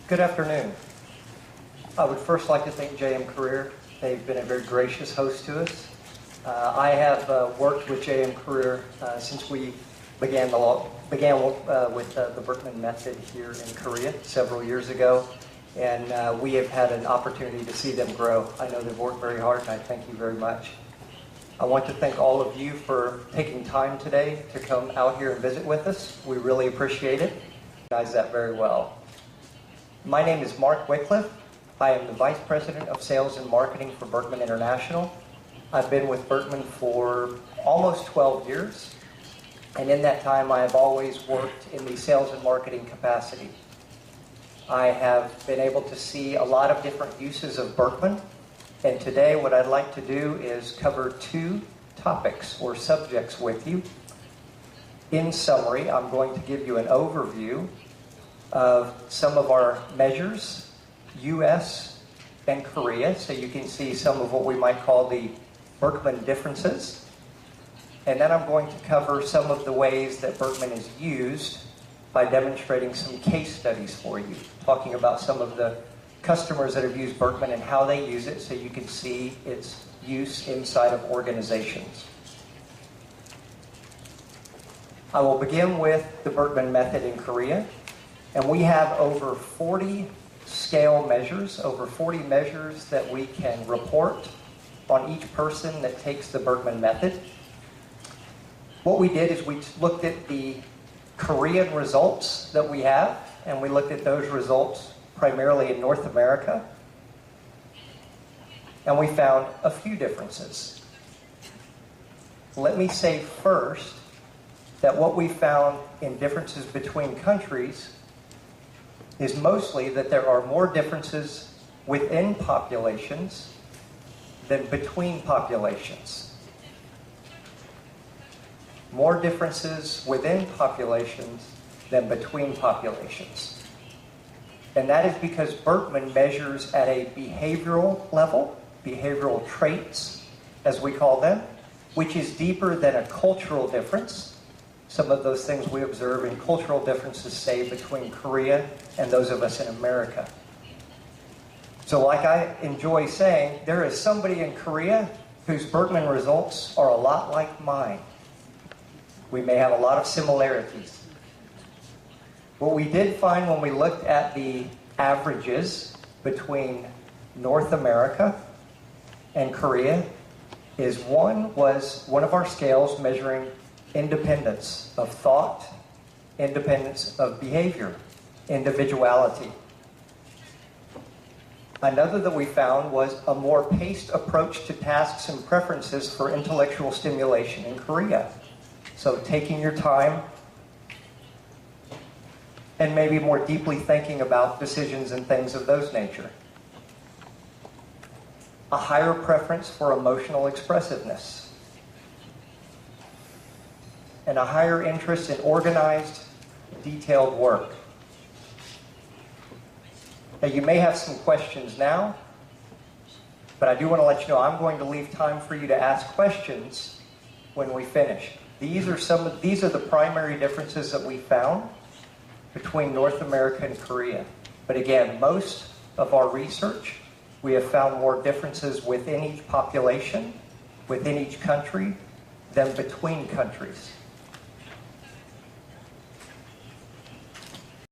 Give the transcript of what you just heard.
Good afternoon. I would first like to thank JM Career. They've been a very gracious host to us. I have worked with JM Career since we began with the Berkman method here in Korea several years ago, and we have had an opportunity to see them grow. I know they've worked very hard, and I thank you very much. I want to thank all of you for taking time today to come out here and visit with us. We really appreciate it. I recognize that very well. My name is Mark Wickliffe. I am the Vice President of Sales and Marketing for Berkman International. I've been with Berkman for almost 12 years, and in that time I have always worked in the sales and marketing capacity. I have been able to see a lot of different uses of Berkman, and today what I'd like to do is cover two topics or subjects with you. In summary, I'm going to give you an overview of some of our measures, US and Korea, so you can see some of what we might call the Berkman differences. And then I'm going to cover some of the ways that Berkman is used by demonstrating some case studies for you, talking about some of the customers that have used Berkman and how they use it so you can see its use inside of organizations. I will begin with the Berkman method in Korea. And we have over 40 scale measures, over 40 measures that we can report on each person that takes the Berkman method. What we did is we looked at the Korean results that we have, and we looked at those results primarily in North America. And we found a few differences. Let me say first that what we found in differences between countries is mostly that there are more differences within populations than between populations. More differences within populations than between populations. And that is because Berkman measures at a behavioral level, behavioral traits, as we call them, which is deeper than a cultural difference. Some of those things we observe in cultural differences, say, between Korea and those of us in America. So like I enjoy saying, there is somebody in Korea whose Berkman results are a lot like mine. We may have a lot of similarities. What we did find when we looked at the averages between North America and Korea is one of our scales measuring independence of thought, independence of behavior, individuality. Another that we found was a more paced approach to tasks and preferences for intellectual stimulation in Korea. So taking your time and maybe more deeply thinking about decisions and things of those nature. A higher preference for emotional expressiveness. And a higher interest in organized, detailed work. Now, you may have some questions now, but I do want to let you know I'm going to leave time for you to ask questions when we finish. These are the primary differences that we found between North America and Korea. But again, most of our research, we have found more differences within each population, within each country, than between countries.